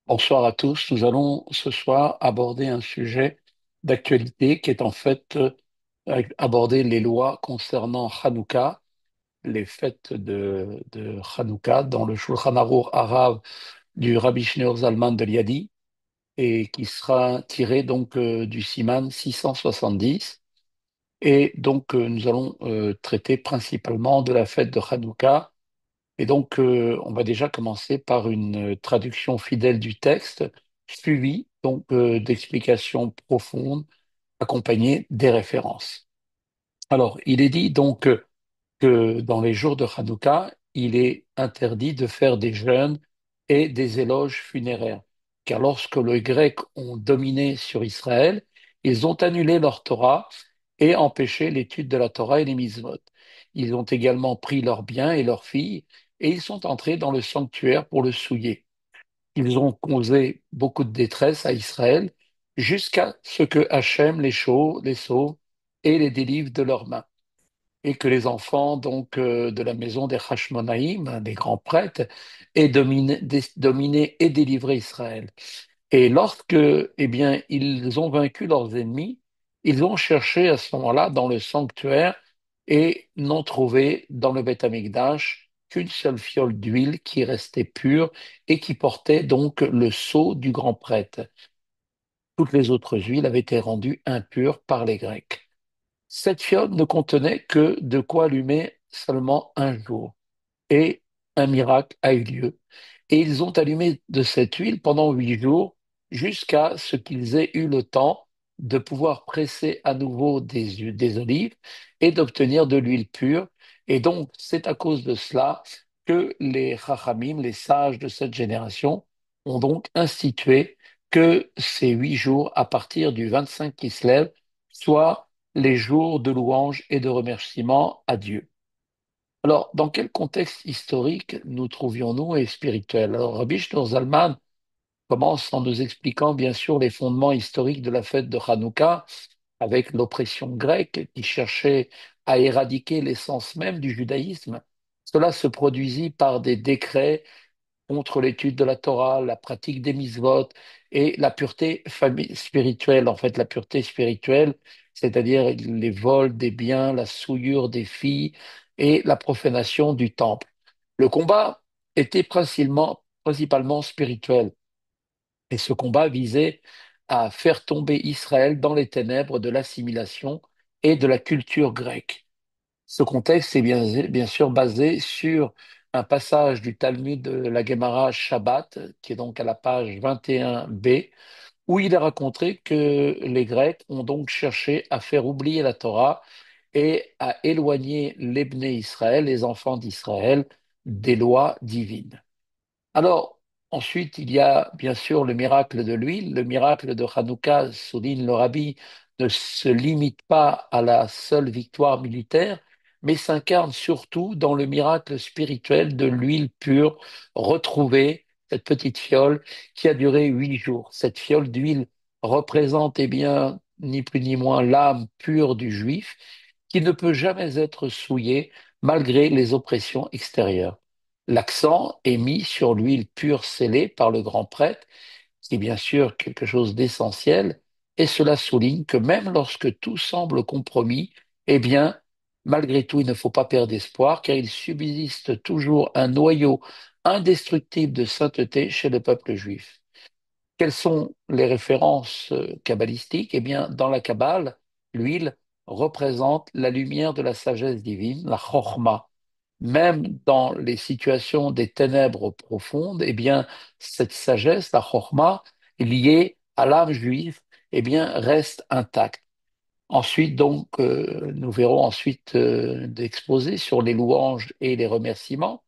Bonsoir à tous. Nous allons ce soir aborder un sujet d'actualité qui est en fait aborder les lois concernant Hanouka, les fêtes de Hanouka dans le Shulchan Aruch arabe du Rabbi Shneur Zalman de Liadi et qui sera tiré donc du Siman 670. Et donc nous allons traiter principalement de la fête de Hanouka et donc, on va déjà commencer par une traduction fidèle du texte, suivie donc d'explications profondes, accompagnées des références. Alors, il est dit donc que dans les jours de Hanouka, il est interdit de faire des jeûnes et des éloges funéraires, car lorsque les Grecs ont dominé sur Israël, ils ont annulé leur Torah et empêché l'étude de la Torah et les mitzvot. Ils ont également pris leurs biens et leurs filles, et ils sont entrés dans le sanctuaire pour le souiller. Ils ont causé beaucoup de détresse à Israël jusqu'à ce que Hachem les sauve et les délivre de leurs mains et que les enfants donc de la maison des Hashmonaïm, des grands prêtres, aient dominé et délivré Israël. Et lorsque, eh bien, ils ont vaincu leurs ennemis, ils ont cherché à ce moment-là dans le sanctuaire et n'ont trouvé dans le Beth Amikdash qu'une seule fiole d'huile qui restait pure et qui portait donc le sceau du grand prêtre. Toutes les autres huiles avaient été rendues impures par les Grecs. Cette fiole ne contenait que de quoi allumer seulement un jour. Et un miracle a eu lieu. Et ils ont allumé de cette huile pendant 8 jours jusqu'à ce qu'ils aient eu le temps de pouvoir presser à nouveau des olives et d'obtenir de l'huile pure. Et donc, c'est à cause de cela que les Chachamim, les sages de cette génération, ont donc institué que ces 8 jours, à partir du 25 qui se lève, soient les jours de louange et de remerciement à Dieu. Alors, dans quel contexte historique nous trouvions-nous et spirituel? Alors, Rabbi Shneur Zalman commence en nous expliquant bien sûr les fondements historiques de la fête de Hanouka, avec l'oppression grecque qui cherchait à éradiquer l'essence même du judaïsme. Cela se produisit par des décrets contre l'étude de la Torah, la pratique des mitzvot et la pureté spirituelle. En fait, la pureté spirituelle, c'est-à-dire les vols des biens, la souillure des filles et la profanation du temple. Le combat était principalement spirituel et ce combat visait à faire tomber Israël dans les ténèbres de l'assimilation et de la culture grecque. Ce contexte est bien sûr basé sur un passage du Talmud de la Gemara Shabbat, qui est donc à la page 21b, où il est raconté que les Grecs ont donc cherché à faire oublier la Torah et à éloigner les Bnei Israël, les enfants d'Israël, des lois divines. Alors, ensuite, il y a bien sûr le miracle de l'huile. Le miracle de Hanouka, souligne le rabbi, ne se limite pas à la seule victoire militaire, mais s'incarne surtout dans le miracle spirituel de l'huile pure retrouvée, cette petite fiole qui a duré 8 jours. Cette fiole d'huile représente, eh bien, ni plus ni moins l'âme pure du juif qui ne peut jamais être souillée malgré les oppressions extérieures. L'accent est mis sur l'huile pure scellée par le grand prêtre, qui est bien sûr quelque chose d'essentiel, et cela souligne que même lorsque tout semble compromis, eh bien, malgré tout, il ne faut pas perdre espoir, car il subsiste toujours un noyau indestructible de sainteté chez le peuple juif. Quelles sont les références kabbalistiques? Eh bien, dans la Kabbale, l'huile représente la lumière de la sagesse divine, la chorma. Même dans les situations des ténèbres profondes, eh bien, cette sagesse, la chorma, liée à l'âme juive, eh bien, reste intacte. Ensuite, donc, nous verrons ensuite d'exposer sur les louanges et les remerciements.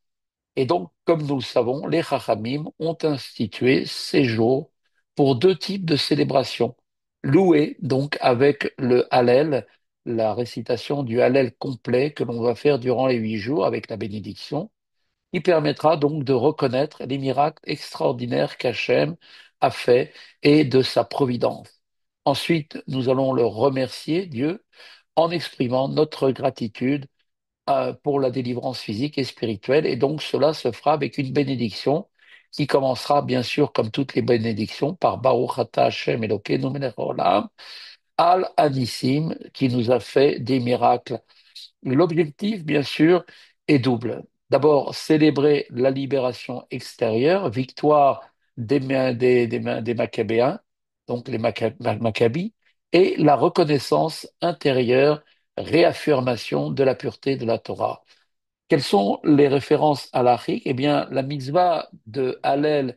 Et donc, comme nous le savons, les Chachamim ont institué ces jours pour deux types de célébrations. Louer, donc, avec le Hallel, la récitation du Hallel complet que l'on va faire durant les 8 jours avec la bénédiction, qui permettra donc de reconnaître les miracles extraordinaires qu'Hachem a fait et de sa providence. Ensuite, nous allons le remercier, Dieu, en exprimant notre gratitude pour la délivrance physique et spirituelle. Et donc, cela se fera avec une bénédiction qui commencera bien sûr, comme toutes les bénédictions, par Baruch Ata Hashem Elokeinu melech haolam, Al Anissim, qui nous a fait des miracles. L'objectif, bien sûr, est double. D'abord, célébrer la libération extérieure, victoire des Maccabéens, donc les Maccabis, et la reconnaissance intérieure, réaffirmation de la pureté de la Torah. Quelles sont les références halachiques? Eh bien, la mitzvah de Hallel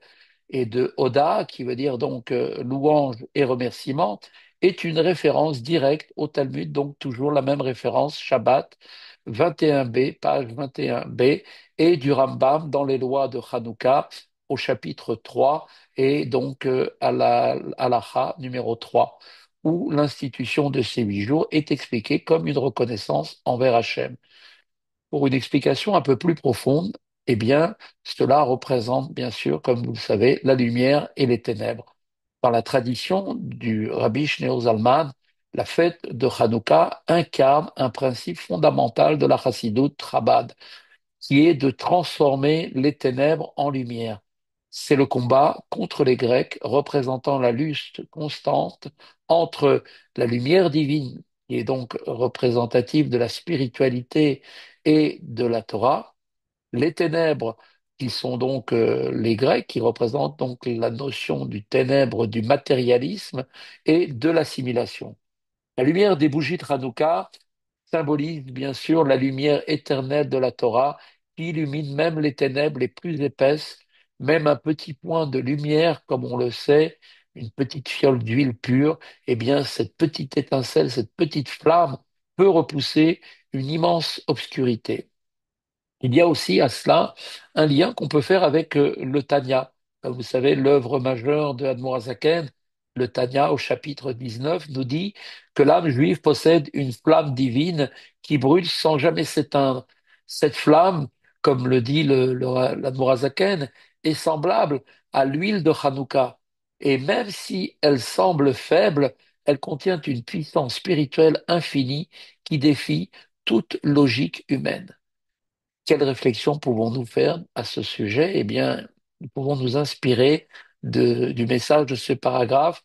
et de Oda, qui veut dire donc louange et remerciement, est une référence directe au Talmud, donc toujours la même référence, Shabbat 21b, page 21b, et du Rambam dans les lois de Hanouka au chapitre 3, et donc à la halacha numéro 3, où l'institution de ces 8 jours est expliquée comme une reconnaissance envers Hachem. Pour une explication un peu plus profonde, eh bien, cela représente bien sûr, comme vous le savez, la lumière et les ténèbres. Dans la tradition du Rabbi Shneur Zalman, la fête de Hanouka incarne un principe fondamental de la Chassidoute Chabad, qui est de transformer les ténèbres en lumière. C'est le combat contre les Grecs, représentant la lutte constante entre la lumière divine, qui est donc représentative de la spiritualité et de la Torah, les ténèbres, qui sont donc les Grecs, qui représentent donc la notion du ténèbre, du matérialisme et de l'assimilation. La lumière des bougies de Hanouka symbolise bien sûr la lumière éternelle de la Torah qui illumine même les ténèbres les plus épaisses, même un petit point de lumière, comme on le sait, une petite fiole d'huile pure, eh bien cette petite étincelle, cette petite flamme peut repousser une immense obscurité. Il y a aussi à cela un lien qu'on peut faire avec le Tanya. Comme vous savez, l'œuvre majeure de Admorazaken, le Tanya au chapitre 19, nous dit que l'âme juive possède une flamme divine qui brûle sans jamais s'éteindre. Cette flamme, comme le dit l'Admorazaken, est semblable à l'huile de Hanouka. Et même si elle semble faible, elle contient une puissance spirituelle infinie qui défie toute logique humaine. Quelle réflexion pouvons-nous faire à ce sujet? Eh bien, nous pouvons nous inspirer du message de ce paragraphe,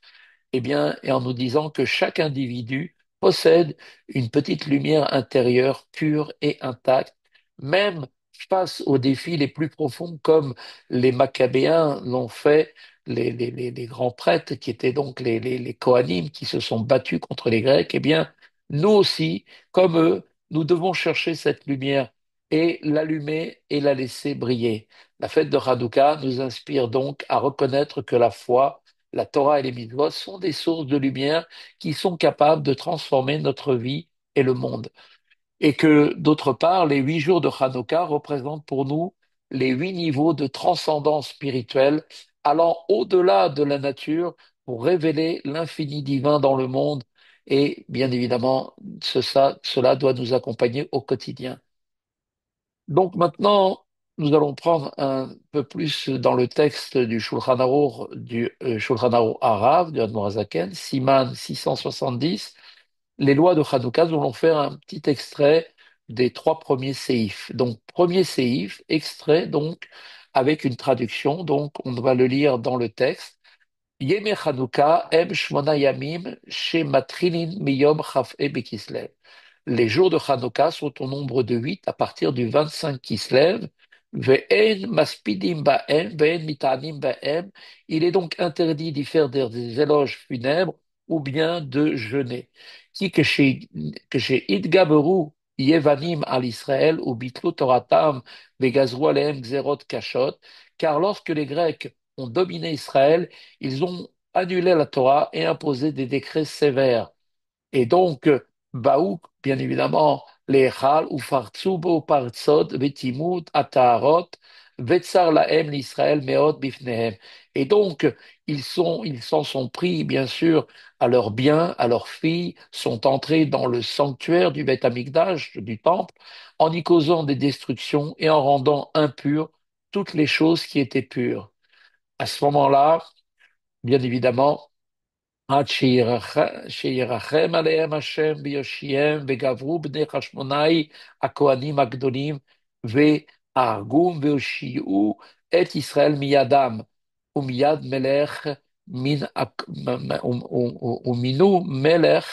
eh bien, et en nous disant que chaque individu possède une petite lumière intérieure pure et intacte, même face aux défis les plus profonds, comme les Maccabéens l'ont fait, les grands prêtres qui étaient donc les Kohanim qui se sont battus contre les Grecs. Eh bien, nous aussi, comme eux, nous devons chercher cette lumière et l'allumer et la laisser briller. La fête de Hanouka nous inspire donc à reconnaître que la foi, la Torah et les mitzvot sont des sources de lumière qui sont capables de transformer notre vie et le monde. Et que, d'autre part, les 8 jours de Hanouka représentent pour nous les 8 niveaux de transcendance spirituelle allant au-delà de la nature pour révéler l'infini divin dans le monde. Et bien évidemment, cela doit nous accompagner au quotidien. Donc maintenant, nous allons prendre un peu plus dans le texte du Shulchan Aruch, Shulchan Aruch Arav, du Admorazaken, Siman 670, les lois de Hanouka. Nous allons faire un petit extrait des 3 premiers séifs. Donc, premier séif, extrait donc avec une traduction. Donc, on va le lire dans le texte. Yeme Hanouka em shmona yamim she matrinin miyom chaf'e bekislev. Les jours de Hanouka sont au nombre de 8 à partir du 25 qui se lève. Ve'en maspidim ba'em, ve'en mitanim ba'em. Il est donc interdit d'y faire des éloges funèbres ou bien de jeûner. Qui que chez Idgaberu Yevanim al Israël ou bitlu Toratam ve'gazru alehem gzerot kashot. Car lorsque les Grecs ont dominé Israël, ils ont annulé la Torah et imposé des décrets sévères. Et donc, Baouk, bien évidemment, les Echal, Ufartsubo, Partsot, Vetimut, Ataharot, Vetzar Lahem, l'Israël, Meot, Bifnehem. Et donc, ils s'en sont pris, bien sûr, à leurs biens, à leurs filles, sont entrés dans le sanctuaire du Beth Amikdash, du temple, en y causant des destructions et en rendant impures toutes les choses qui étaient pures. À ce moment-là, bien évidemment, עד שירחם עליהם השם ויושיעם וגברו בני חשמונאי הכהנים הגדולים והרגום והושיעו et Israël miyadam, ou miyad melech min ou minu melech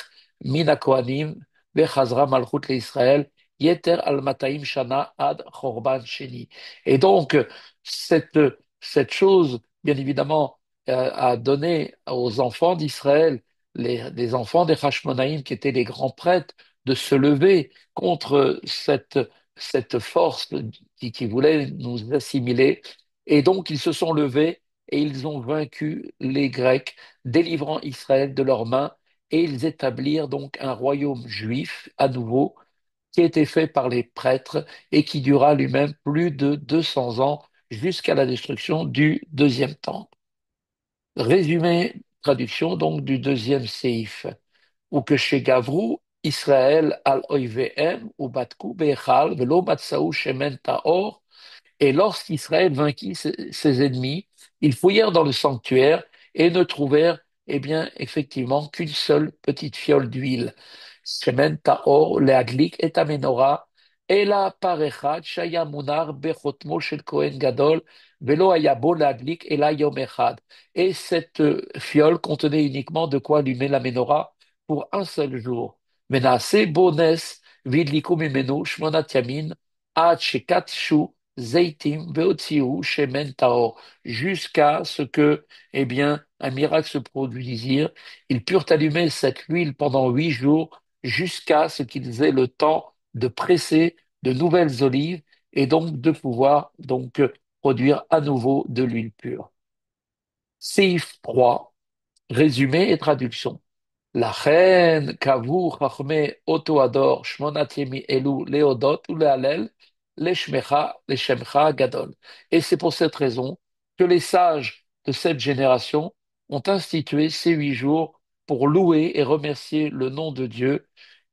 min akohanim, vechazra malchut l'Israël, yeter al mataim shana ad chorban sheni. Et donc, cette, cette chose, bien évidemment, a donné aux enfants d'Israël, les enfants des Hashmonaïm, qui étaient les grands prêtres, de se lever contre cette force qui voulait nous assimiler. Et donc, ils se sont levés et ils ont vaincu les Grecs, délivrant Israël de leurs mains, et ils établirent donc un royaume juif à nouveau, qui a été fait par les prêtres et qui dura lui-même plus de 200 ans jusqu'à la destruction du deuxième temple. Résumé, traduction donc du deuxième séif. Ou que chez Gavrou, Israël al oivehem ou batku be'echal velo matsaou shemen taor. Et lorsqu'Israël vainquit ses ennemis, ils fouillèrent dans le sanctuaire et ne trouvèrent, eh bien, effectivement, qu'une seule petite fiole d'huile. Shemen taor leadlik et amenora, ela par echad shaya munar bechotmo shel Kohen gadol, velo hayabo leadlik ela yom echad. Et cette fiole contenait uniquement de quoi allumer la menorah pour un seul jour. Menaase bones vidliku mimenu shmonat yamin ad shekatshu Zeitim veotziu shemen taor, jusqu'à ce que, eh bien, un miracle se produisît. Ils purent allumer cette huile pendant 8 jours, jusqu'à ce qu'ils aient le temps de presser de nouvelles olives et donc de pouvoir donc produire à nouveau de l'huile pure. Seif 3, résumé et traduction. La reine Kavu Chachme Otoador Shmonat Yemi Elu Leodot ou Lehalel Leshemcha Gadol. Et c'est pour cette raison que les sages de cette génération ont institué ces 8 jours pour louer et remercier le nom de Dieu.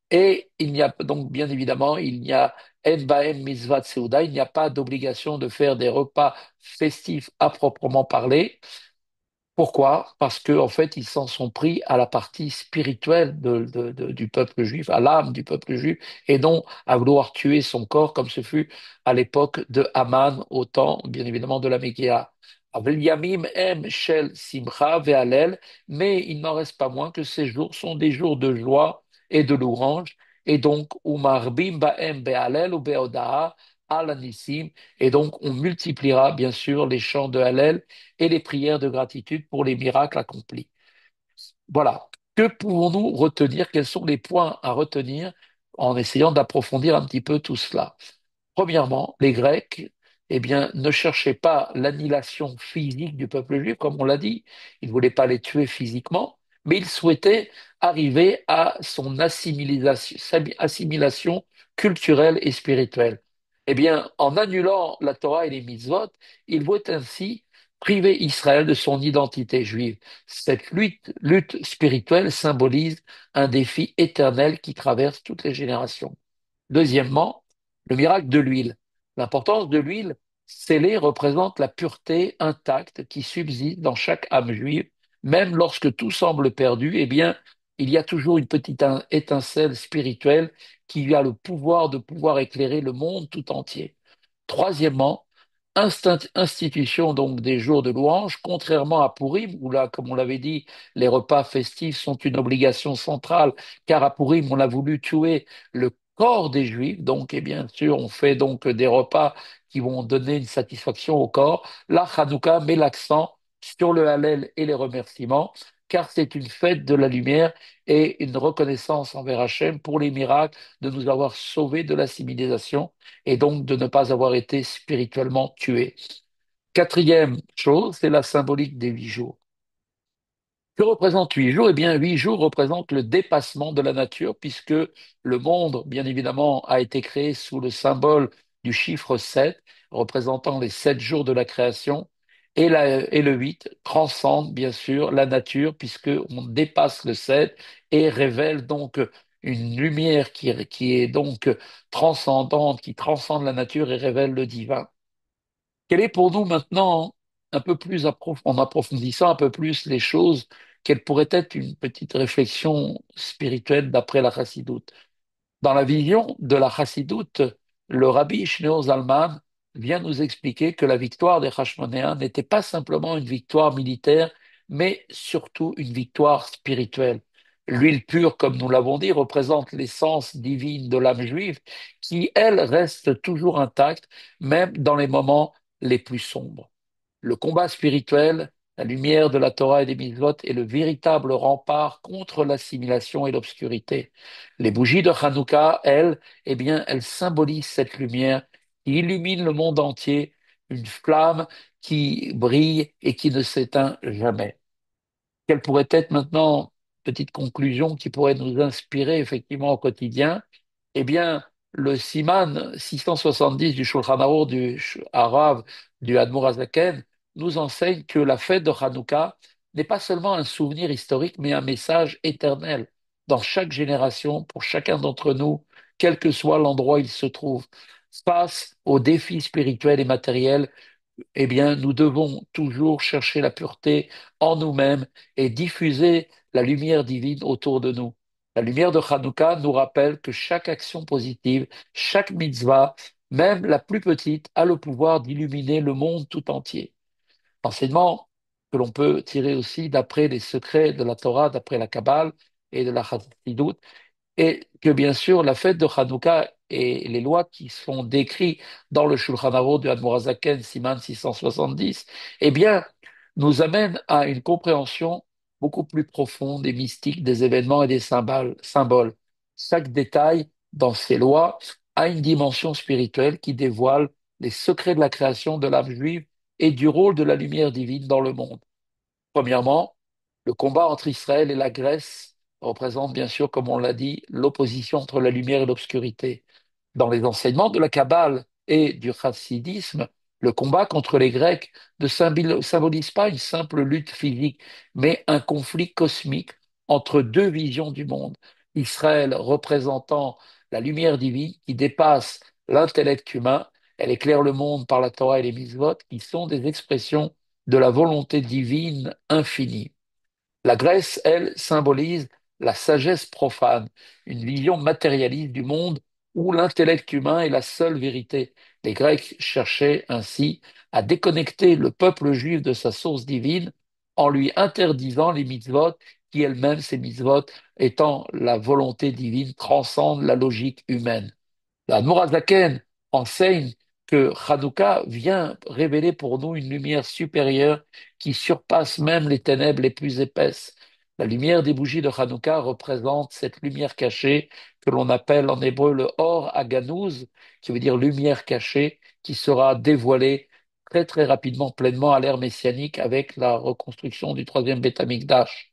Et il n'y a donc bien évidemment, il n'y a En Baem Mizvat Seuda, il n'y a pas d'obligation de faire des repas festifs à proprement parler. Pourquoi? Parce qu'en en fait, ils s'en sont pris à la partie spirituelle du peuple juif, à l'âme du peuple juif, et non à vouloir tuer son corps, comme ce fut à l'époque de Haman, au temps, bien évidemment, de la Méguéa. Avel Yamim em shel simcha ve'alel, mais il n'en reste pas moins que ces jours sont des jours de joie et de louange, et donc, umarbim ba'em be'alel ou be'oda'a al anissim, et donc on multipliera bien sûr les chants de Hallel et les prières de gratitude pour les miracles accomplis. Voilà. Que pouvons-nous retenir? Quels sont les points à retenir en essayant d'approfondir un petit peu tout cela? Premièrement, les Grecs, eh bien, ne cherchaient pas l'annihilation physique du peuple juif, comme on l'a dit. Ils ne voulaient pas les tuer physiquement, mais ils souhaitaient arriver à son assimilation culturelle et spirituelle. Eh bien, en annulant la Torah et les mitzvot, ils voulaient ainsi priver Israël de son identité juive. Cette lutte spirituelle symbolise un défi éternel qui traverse toutes les générations. Deuxièmement, le miracle de l'huile. L'importance de l'huile scellée représente la pureté intacte qui subsiste dans chaque âme juive, même lorsque tout semble perdu, eh bien, il y a toujours une petite étincelle spirituelle qui a le pouvoir de pouvoir éclairer le monde tout entier. Troisièmement, institution donc des jours de louange, contrairement à Pourim, où là, comme on l'avait dit, les repas festifs sont une obligation centrale, car à Pourim, on a voulu tuer le corps des Juifs, donc, et bien sûr, on fait donc des repas qui vont donner une satisfaction au corps. Là, Hanouka met l'accent sur le Hallel et les remerciements, car c'est une fête de la lumière et une reconnaissance envers Hachem pour les miracles de nous avoir sauvés de la civilisation et donc de ne pas avoir été spirituellement tués. Quatrième chose, c'est la symbolique des 8 jours. Que représente 8 jours? Eh bien, 8 jours représentent le dépassement de la nature, puisque le monde, bien évidemment, a été créé sous le symbole du chiffre 7, représentant les 7 jours de la création, et le 8 transcende, bien sûr, la nature, puisque on dépasse le 7 et révèle donc une lumière qui est donc transcendante, qui transcende la nature et révèle le divin. Quelle est pour nous maintenant, un peu plus en approfondissant un peu plus les choses, quelle pourrait être une petite réflexion spirituelle d'après la Chassidoute? Dans la vision de la Chassidoute, le rabbi Shneur Zalman vient nous expliquer que la victoire des Hashmonéens n'était pas simplement une victoire militaire, mais surtout une victoire spirituelle. L'huile pure, comme nous l'avons dit, représente l'essence divine de l'âme juive qui, elle, reste toujours intacte, même dans les moments les plus sombres. Le combat spirituel, la lumière de la Torah et des mitzvot est le véritable rempart contre l'assimilation et l'obscurité. Les bougies de Hanouka, elles, eh bien, elles symbolisent cette lumière qui illumine le monde entier, une flamme qui brille et qui ne s'éteint jamais. Quelle pourrait être maintenant, petite conclusion qui pourrait nous inspirer effectivement au quotidien? Eh bien, le Siman 670 du Shulchan Arour du Harav du Admor Hazaken nous enseigne que la fête de Hanouka n'est pas seulement un souvenir historique, mais un message éternel dans chaque génération, pour chacun d'entre nous, quel que soit l'endroit où il se trouve. Face aux défis spirituels et matériels, eh bien, nous devons toujours chercher la pureté en nous-mêmes et diffuser la lumière divine autour de nous. La lumière de Hanouka nous rappelle que chaque action positive, chaque mitzvah, même la plus petite, a le pouvoir d'illuminer le monde tout entier. Enseignement que l'on peut tirer aussi d'après les secrets de la Torah, d'après la Kabbale et de la Chassidut, et que bien sûr, la fête de Hanouka et les lois qui sont décrites dans le Shulchan Aruch du Admor Hazaken, Siman 670, eh bien, nous amènent à une compréhension beaucoup plus profonde et mystique des événements et des symboles. Chaque détail dans ces lois a une dimension spirituelle qui dévoile les secrets de la création de l'âme juive et du rôle de la lumière divine dans le monde. Premièrement, le combat entre Israël et la Grèce représente bien sûr, comme on l'a dit, l'opposition entre la lumière et l'obscurité. Dans les enseignements de la Kabbale et du chassidisme, le combat contre les Grecs ne symbolise pas une simple lutte physique, mais un conflit cosmique entre deux visions du monde. Israël représentant la lumière divine qui dépasse l'intellect humain, elle éclaire le monde par la Torah et les mitzvot, qui sont des expressions de la volonté divine infinie. La Grèce, elle, symbolise la sagesse profane, une vision matérialiste du monde où l'intellect humain est la seule vérité. Les Grecs cherchaient ainsi à déconnecter le peuple juif de sa source divine en lui interdisant les mitzvot qui elles-mêmes, ces mitzvot, étant la volonté divine, transcendent la logique humaine. La Mourazaken enseigne que Hanouka vient révéler pour nous une lumière supérieure qui surpasse même les ténèbres les plus épaisses. La lumière des bougies de Hanouka représente cette lumière cachée que l'on appelle en hébreu le Or Aganouz, qui veut dire lumière cachée, qui sera dévoilée très très rapidement, pleinement à l'ère messianique avec la reconstruction du troisième Beth Amikdash.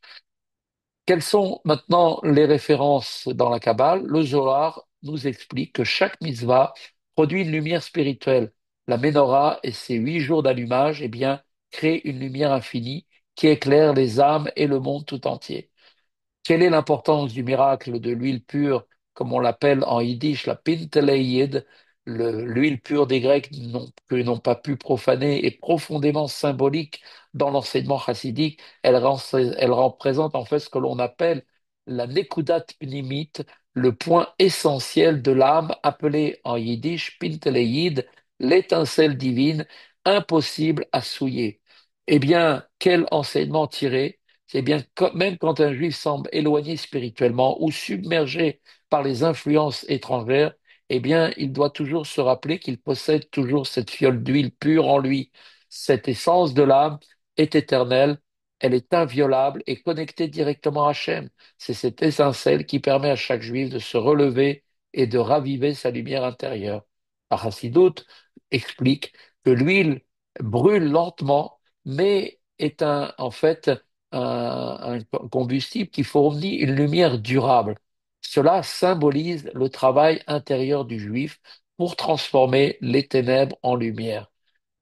Quelles sont maintenant les références dans la Kabbale? Le Zohar nous explique que chaque mitzvah produit une lumière spirituelle. La Ménorah et ses 8 jours d'allumage, eh bien, créent une lumière infinie qui éclaire les âmes et le monde tout entier. Quelle est l'importance du miracle de l'huile pure, comme on l'appelle en yiddish, la pinteleïd, l'huile pure des Grecs que n'ont pas pu profaner, est profondément symbolique dans l'enseignement chassidique. Elle représente en fait ce que l'on appelle la nekudat pnimit, le point essentiel de l'âme, appelé en yiddish pinteleïd, l'étincelle divine, impossible à souiller. Eh bien, quel enseignement tirer? C'est bien, même quand un juif semble éloigné spirituellement ou submergé par les influences étrangères, eh bien, il doit toujours se rappeler qu'il possède toujours cette fiole d'huile pure en lui. Cette essence de l'âme est éternelle, elle est inviolable et connectée directement à Hachem. C'est cette étincelle qui permet à chaque juif de se relever et de raviver sa lumière intérieure. La Chassidoute explique que l'huile brûle lentement, mais est en fait un combustible qui fournit une lumière durable. Cela symbolise le travail intérieur du juif pour transformer les ténèbres en lumière.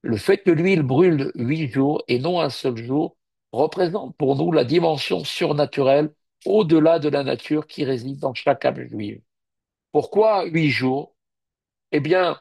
Le fait que l'huile brûle 8 jours et non un seul jour représente pour nous la dimension surnaturelle au-delà de la nature qui réside dans chaque âme juive. Pourquoi 8 jours? Eh bien,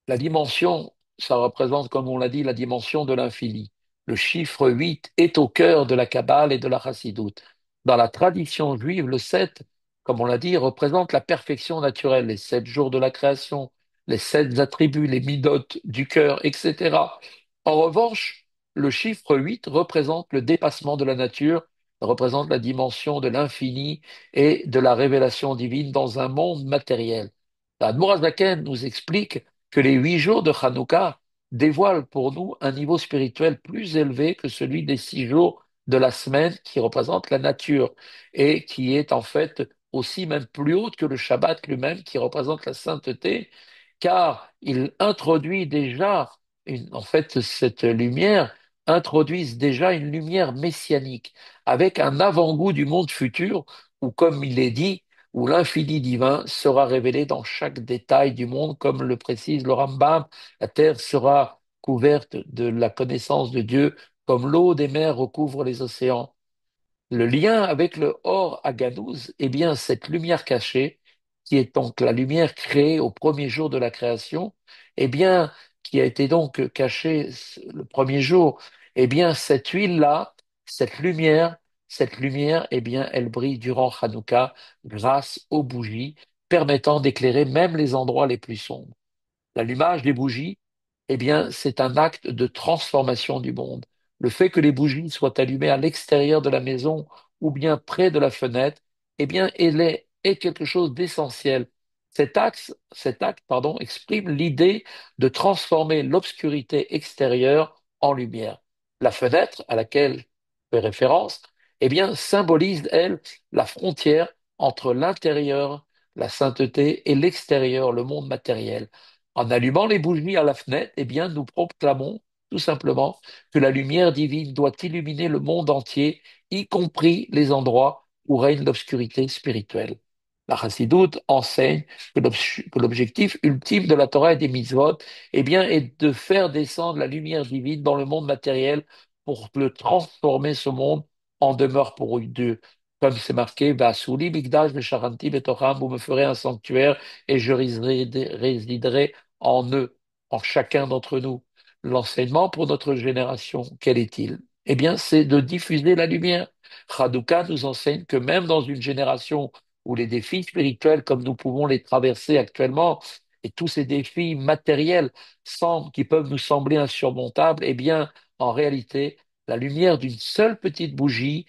la dimension, ça représente, comme on l'a dit, la dimension de l'infini. Le chiffre 8 est au cœur de la Kabbale et de la Chassidoute. Dans la tradition juive, le 7, comme on l'a dit, représente la perfection naturelle, les 7 jours de la création, les 7 attributs, les midotes du cœur, etc. En revanche, le chiffre 8 représente le dépassement de la nature, représente la dimension de l'infini et de la révélation divine dans un monde matériel. L'Admour Zaken nous explique que les 8 jours de Hanouka dévoilent pour nous un niveau spirituel plus élevé que celui des 6 jours de la semaine qui représentent la nature et qui est en fait aussi même plus haute que le Shabbat lui-même qui représente la sainteté, car il introduit déjà en fait cette lumière introduisent déjà une lumière messianique avec un avant-goût du monde futur où, comme il est dit, où l'infini divin sera révélé dans chaque détail du monde, comme le précise le Rambam, la terre sera couverte de la connaissance de Dieu, comme l'eau des mers recouvre les océans. Le lien avec le Or Aganouz, eh bien, cette lumière cachée, qui est donc la lumière créée au premier jour de la création, eh bien, qui a été donc cachée le premier jour, eh bien, cette huile-là, cette lumière, eh bien, elle brille durant Hanouka grâce aux bougies, permettant d'éclairer même les endroits les plus sombres. L'allumage des bougies, eh bien, c'est un acte de transformation du monde. Le fait que les bougies soient allumées à l'extérieur de la maison ou bien près de la fenêtre, eh bien, est quelque chose d'essentiel. Cet acte, exprime l'idée de transformer l'obscurité extérieure en lumière. La fenêtre à laquelle je fais référence, eh bien, symbolise, elle, la frontière entre l'intérieur, la sainteté, et l'extérieur, le monde matériel. En allumant les bougies à la fenêtre, eh bien, nous proclamons tout simplement que la lumière divine doit illuminer le monde entier, y compris les endroits où règne l'obscurité spirituelle. La Chassidoute enseigne que l'objectif ultime de la Torah et des mitzvot, eh bien, est de faire descendre la lumière divine dans le monde matériel pour le transformer ce monde en demeure pour Dieu. Comme c'est marqué, Vasuli, Migdash, Vesharanti, Betocham, vous me ferez un sanctuaire et je résiderai en eux, en chacun d'entre nous. L'enseignement pour notre génération, quel est-il? Eh bien, c'est de diffuser la lumière. Chaddouka nous enseigne que même dans une génération où les défis spirituels, comme nous pouvons les traverser actuellement, et tous ces défis matériels qui peuvent nous sembler insurmontables, eh bien, en réalité, la lumière d'une seule petite bougie,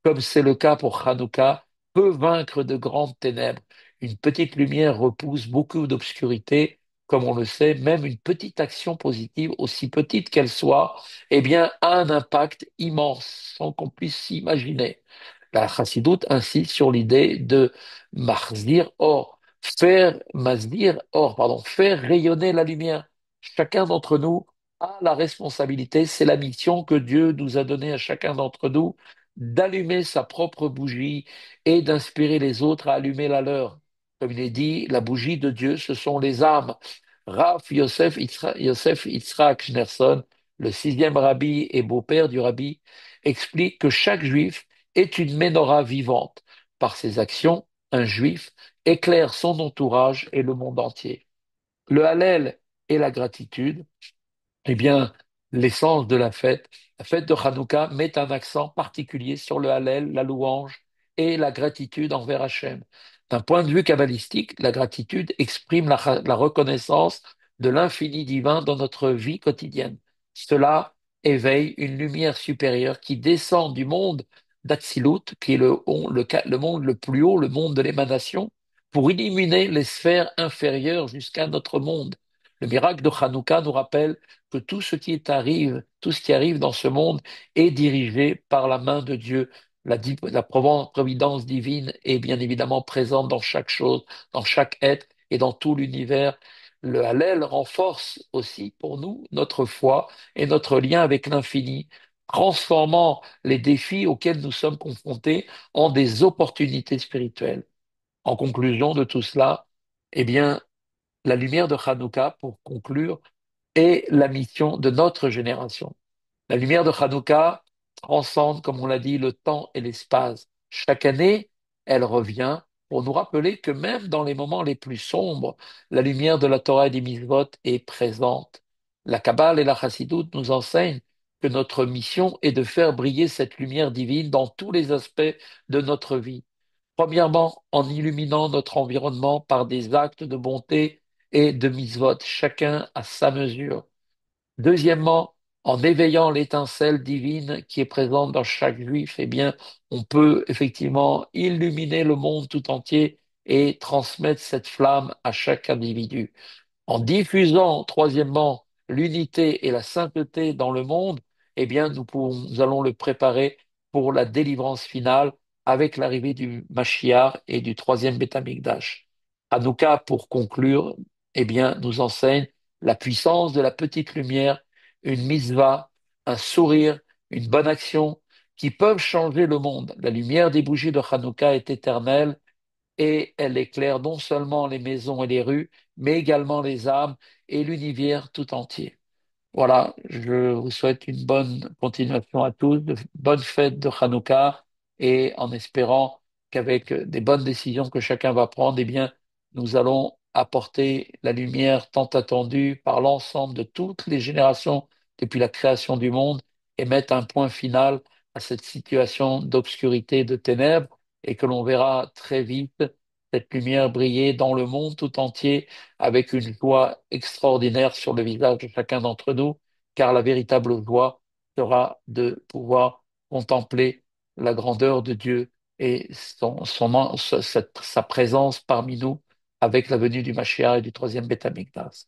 comme c'est le cas pour Hanouka, peut vaincre de grandes ténèbres. Une petite lumière repousse beaucoup d'obscurité, comme on le sait, même une petite action positive, aussi petite qu'elle soit, eh bien, a un impact immense, sans qu'on puisse s'imaginer. La Chassidoute insiste sur l'idée de faire rayonner la lumière. Chacun d'entre nous a la responsabilité, c'est la mission que Dieu nous a donnée à chacun d'entre nous, d'allumer sa propre bougie et d'inspirer les autres à allumer la leur. Comme il est dit, la bougie de Dieu, ce sont les âmes. Yosef Yitzhak Schneerson, le sixième rabbi et beau-père du rabbi, explique que chaque juif est une menorah vivante. Par ses actions, un juif éclaire son entourage et le monde entier. Le Hallel et la gratitude, eh bien, l'essence de la fête de Hanouka met un accent particulier sur le Hallel, la louange et la gratitude envers Hachem. D'un point de vue kabbalistique, la gratitude exprime la reconnaissance de l'infini divin dans notre vie quotidienne. Cela éveille une lumière supérieure qui descend du monde d'Atsilut, qui est le monde le plus haut, le monde de l'émanation, pour illuminer les sphères inférieures jusqu'à notre monde. Le miracle de Hanouka nous rappelle que tout ce qui arrive dans ce monde est dirigé par la main de Dieu. La providence divine est bien évidemment présente dans chaque chose, dans chaque être et dans tout l'univers. Le Hallel renforce aussi pour nous notre foi et notre lien avec l'infini, transformant les défis auxquels nous sommes confrontés en des opportunités spirituelles. En conclusion de tout cela, eh bien, la lumière de Hanouka, pour conclure, est la mission de notre génération. La lumière de Hanouka transcende, comme on l'a dit, le temps et l'espace. Chaque année, elle revient pour nous rappeler que même dans les moments les plus sombres, la lumière de la Torah et des mitzvot est présente. La Kabbale et la Chassidoute nous enseignent que notre mission est de faire briller cette lumière divine dans tous les aspects de notre vie. Premièrement, en illuminant notre environnement par des actes de bonté et de mitzvot, chacun à sa mesure. Deuxièmement, en éveillant l'étincelle divine qui est présente dans chaque juif, eh bien, on peut effectivement illuminer le monde tout entier et transmettre cette flamme à chaque individu. En diffusant, troisièmement, l'unité et la sainteté dans le monde, eh bien, nous allons le préparer pour la délivrance finale avec l'arrivée du Mashiach et du troisième Beth Amikdash. Hanouka, pour conclure, eh bien, nous enseigne la puissance de la petite lumière, une mitzvah, un sourire, une bonne action qui peuvent changer le monde. La lumière des bougies de Hanouka est éternelle et elle éclaire non seulement les maisons et les rues, mais également les âmes et l'univers tout entier. Voilà, je vous souhaite une bonne continuation à tous, de bonnes fêtes de Hanouka et en espérant qu'avec des bonnes décisions que chacun va prendre, eh bien, nous allons apporter la lumière tant attendue par l'ensemble de toutes les générations depuis la création du monde et mettre un point final à cette situation d'obscurité, de ténèbres et que l'on verra très vite cette lumière briller dans le monde tout entier avec une joie extraordinaire sur le visage de chacun d'entre nous, car la véritable joie sera de pouvoir contempler la grandeur de Dieu et sa présence parmi nous avec la venue du Mashiach et du troisième Beth Amikdash.